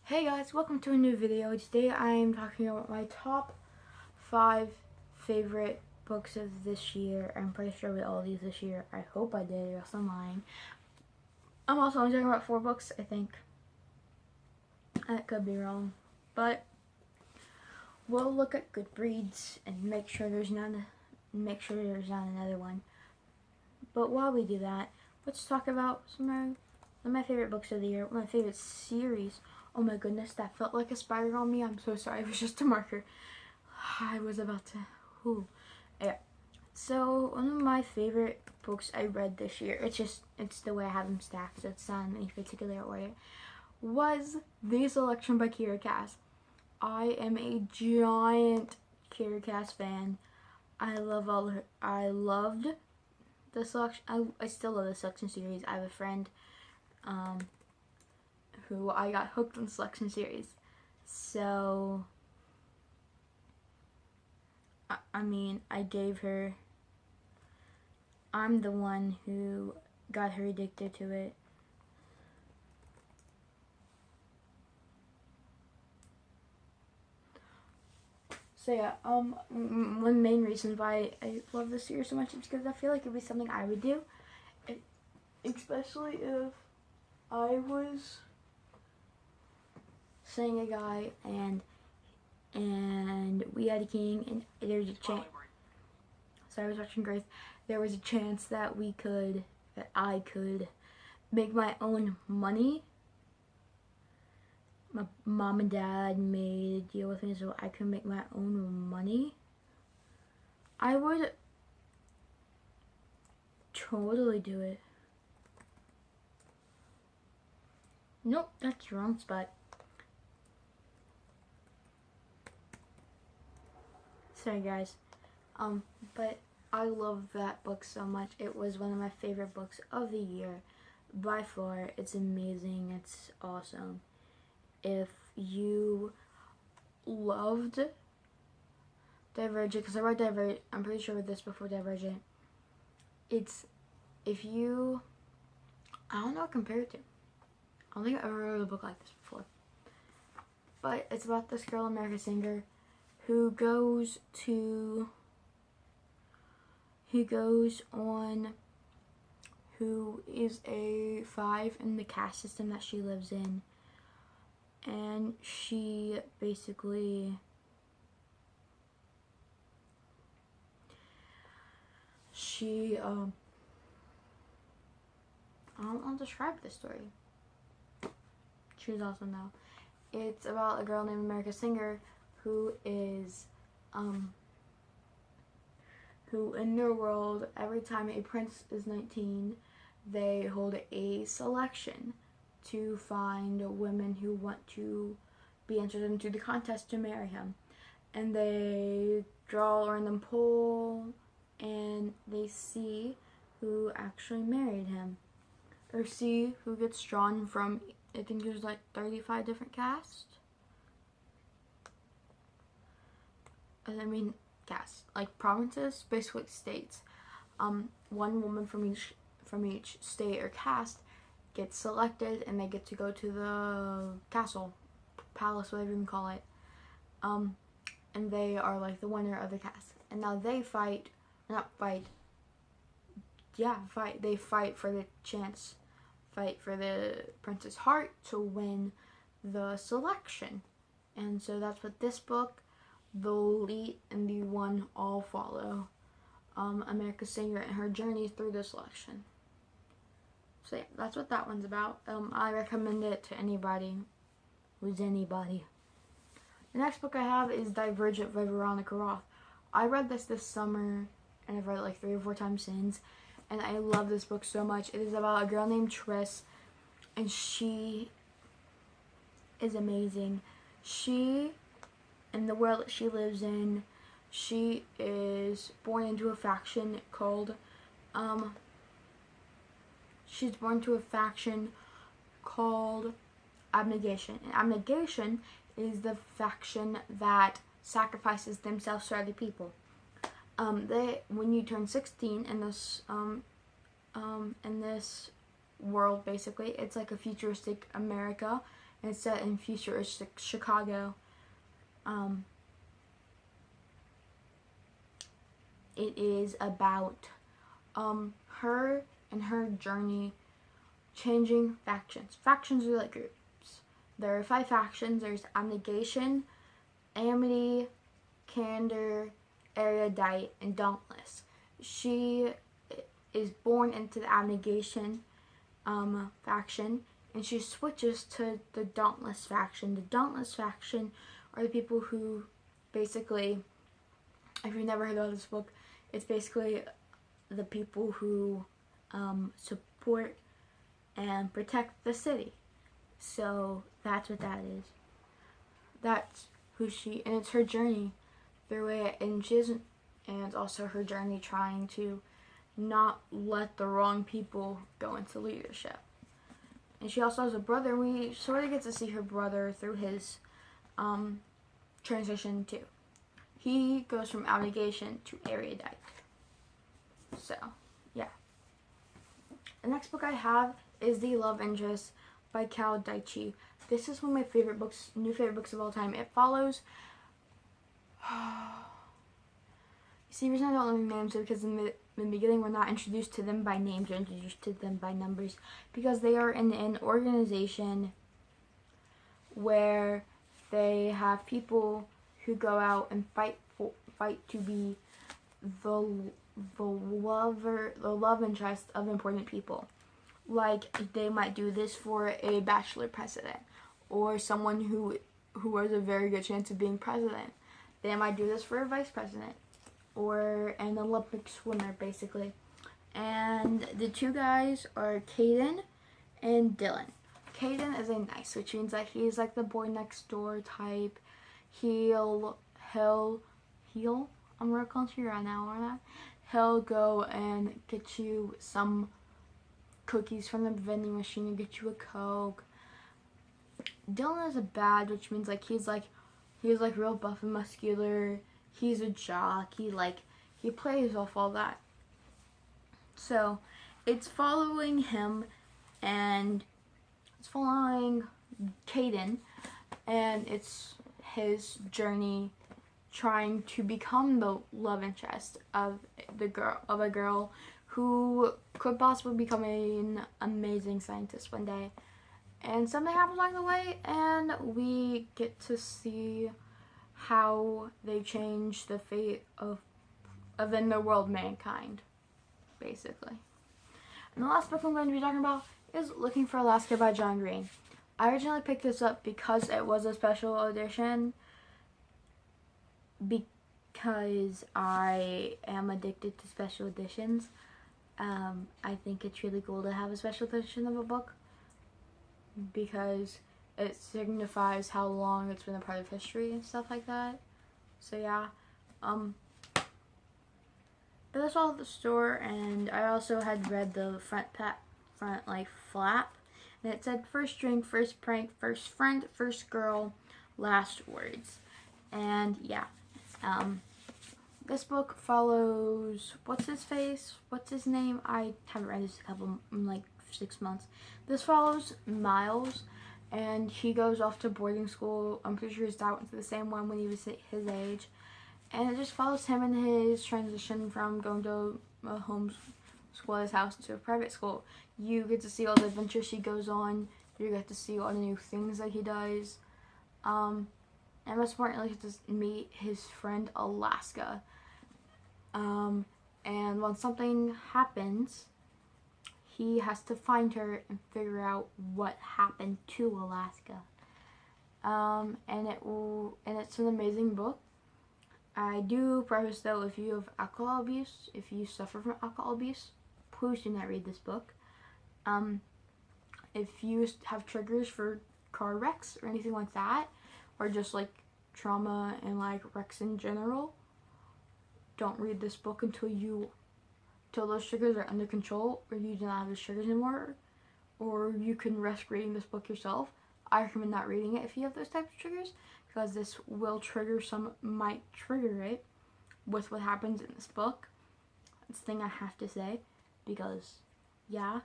Hey guys, welcome to a new video. Today I am talking about my top 5 favorite books of this year. I'm pretty sure I read all these this year. I hope I did, or else I'm lying. I'm also only talking about 4 books, I think. I could be wrong. But we'll look at Goodreads and make sure there's not another one. But while we do that, let's talk about some of my favorite books of the year, my favorite series. Oh my goodness, that felt like a spider on me. I'm so sorry. It was just a marker. I was about to. Yeah. So one of my favorite books I read this year, it's the way I have them stacked, so it's not in any particular order, was The Selection by Kiera Cass. I am a giant Kiera Cass fan. I loved the Selection. I still love the Selection series. I have a friend who I got hooked on the Selection series. So, I'm the one who got her addicted to it. So yeah, one main reason why I love this series so much is because I feel like it would be something I would do. Especially if I was seeing a guy and we had a king and there's a chance. So I was watching Grace. There was a chance that I could make my own money. My mom and dad made a deal with me so I could make my own money. I would totally do it. Nope, that's the wrong spot. Sorry guys. But I love that book so much. It was one of my favorite books of the year. By far, it's amazing. It's awesome. If you loved Divergent, because I read Divergent, I'm pretty sure I read this before Divergent. I don't know what to compare it to. I don't think I've ever read a book like this before. But it's about this girl, America Singer, who is a 5 in the caste system that she lives in. And she basically I don't want to describe this story. She's awesome though. It's about a girl named America Singer who in their world, every time a prince is 19, they hold a selection to find women who want to be entered into the contest to marry him. And they draw a random poll and they see who actually married him. Or see who gets drawn from, I think there's like 35 different casts. Casts, like provinces, basically states. One woman from each state or caste gets selected, and they get to go to the castle, palace, whatever you can call it. And they are like the winner of the cast. And now they fight for the chance, fight for the prince's heart to win the selection. And so that's what this book, the lead and the one all follow. America Singer and her journey through the selection. So yeah, that's what that one's about. I recommend it to anybody who's anybody. The next book I have is Divergent by Veronica Roth. I read this summer, and I've read it like 3 or 4 times since, and I love this book so much. It is about a girl named Tris, and she is amazing. In the world that she lives in, she is born into a faction called Abnegation. And Abnegation is the faction that sacrifices themselves for other people. When you turn 16 in this world, basically, it's like a futuristic America, and it's set in futuristic Chicago. It is about her and her journey changing factions. Factions are like groups. There are 5 factions. There's Abnegation, Amity, Candor, Erudite, and Dauntless. She is born into the Abnegation faction, and she switches to the Dauntless faction. The Dauntless faction are the people who basically, if you've never heard of this book, it's basically the people who support and protect the city. So that's what that is. That's who she, and it's her journey through it, and she isn't, and it's also her journey trying to not let the wrong people go into leadership. And she also has a brother, and we sort of get to see her brother through his transition too. He goes from Abnegation to Erudite. So, yeah. The next book I have is The Love Interest by Cal Daichi. This is one of my favorite books, new favorite books of all time. It follows... You see, the reason I don't know names is because in the beginning we're not introduced to them by names, we're introduced to them by numbers, because they are in an organization where they have people who go out and fight to be the love interest of important people. Like, they might do this for a bachelor president, or someone who has a very good chance of being president. They might do this for a vice president, or an Olympic swimmer, basically. And the 2 guys are Caden and Dylan. Caden is a nice, which means that he's like the boy next door type. He'll I'm real country right now, or not. He'll go and get you some cookies from the vending machine and get you a Coke. Dylan is a bad, which means like he's real buff and muscular. He's a jock. He plays off all that. So it's following him, and it's following Caden, and it's his journey trying to become the love interest of a girl who could possibly become an amazing scientist one day. And something happens along the way, and we get to see how they change the fate of in the world mankind, basically. And the last book I'm going to be talking about is Looking for Alaska by John Green. I originally picked this up because it was a special edition, because I am addicted to special editions. I think it's really cool to have a special edition of a book, because it signifies how long it's been a part of history and stuff like that. So yeah, but that's all at the store. And I also had read the front flap, and it said first drink, first prank, first friend, first girl, last words. And yeah, this book follows what's his name? I haven't read this in 6 months. This follows Miles, and he goes off to boarding school. I'm pretty sure his dad went to the same one when he was his age. And it just follows him in his transition from going to a home school at his house to a private school. You get to see all the adventures he goes on. You get to see all the new things that he does. And most importantly, you get to meet his friend Alaska. And when something happens, he has to find her and figure out what happened to Alaska. And it's an amazing book. I do preface though, if you have alcohol abuse, if you suffer from alcohol abuse, please do not read this book. If you have triggers for car wrecks or anything like that, or just trauma and wrecks in general, don't read this book until those triggers are under control, or you do not have those triggers anymore, or you can risk reading this book yourself. I recommend not reading it if you have those types of triggers, because this might trigger it with what happens in this book. It's a thing I have to say, because yeah.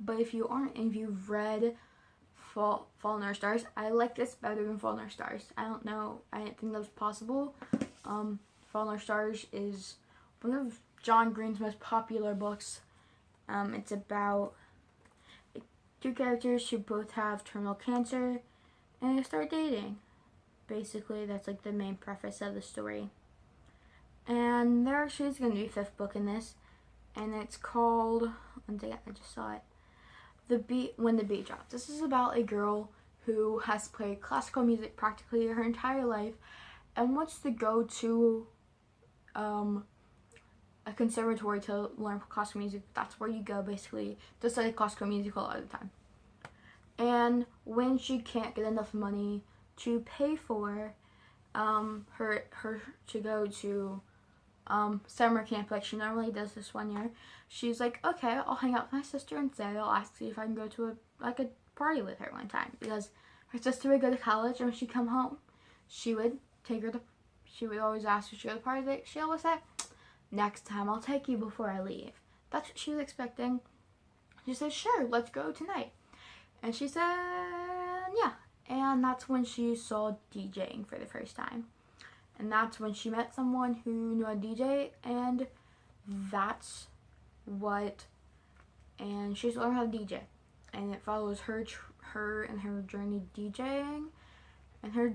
But if you aren't, and if you've read Fault in Our Stars, I like this better than Fault in Our Stars. I don't know. I didn't think that was possible. Fault in Our Stars is one of John Green's most popular books. It's about two characters who both have terminal cancer, and they start dating. Basically, that's like the main preface of the story. And there actually is going to be a 5th book in this, and it's called, one second, I just saw it, When the Beat Drops. This is about a girl who has played classical music practically her entire life and wants to go to a conservatory to learn classical music. That's where you go basically to study classical music a lot of the time. And when she can't get enough money to pay for her to go to summer camp like she normally does this one year, she's like, okay, I'll hang out with my sister instead. I'll ask if I can go to a party with her one time, because her sister would go to college, and when she'd come home, she would always ask if she go to the party. She always said, next time I'll take you before I leave. That's what she was expecting. She said, sure, let's go tonight. And she said, yeah. And that's when she saw DJing for the first time. And that's when she met someone who knew how to DJ, and that's what, and she's learning how to DJ. And it follows her and her journey DJing, and her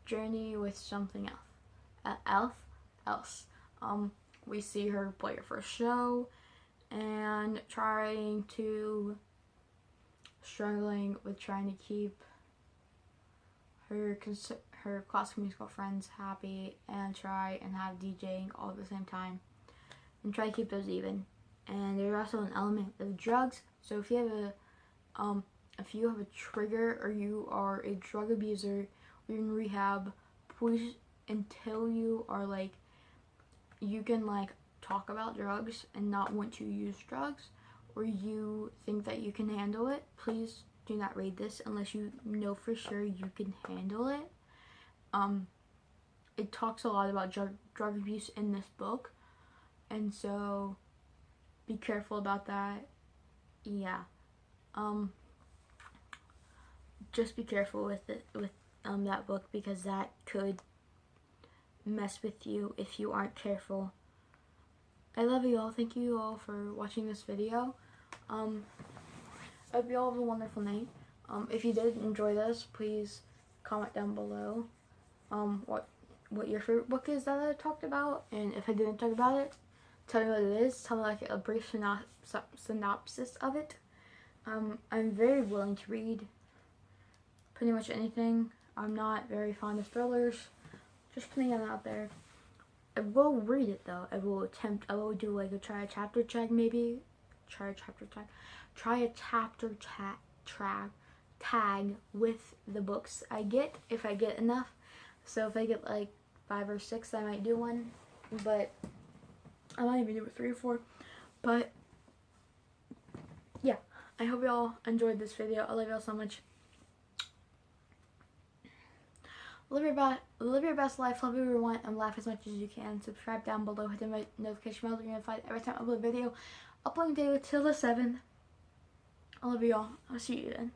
journey with something else. We see her play her first show, and struggling with trying to keep her classical musical friends happy, and try and have DJing all at the same time, and try to keep those even. And there's also an element of drugs. So if you have a trigger, or you are a drug abuser, or you're in rehab, please, until you are like, you can like talk about drugs and not want to use drugs, or you think that you can handle it, please do not read this unless you know for sure you can handle it. It talks a lot about drug abuse in this book, and so be careful about that. Yeah. Just be careful with that book, because that could mess with you if you aren't careful. I love you all. Thank you all for watching this video. I hope you all have a wonderful night. If you did enjoy this, please comment down below what your favorite book is that I talked about, and if I didn't talk about it, tell me what it is. Tell me like a brief synopsis of it. I'm very willing to read pretty much anything. I'm not very fond of thrillers. Just putting that out there. I will read it though. I will do like try a chapter check maybe. Try a chapter tag with the books I get, if I get enough. So if I get like 5 or 6, I might do one, but I might even do 3 or 4. But yeah, I hope y'all enjoyed this video. I love y'all so much. Live your best life, love everyone, and laugh as much as you can. Subscribe down below, hit the notification bell to be notified every time I upload a video. Uploading daily till the 7th. I love you all. I'll see you then.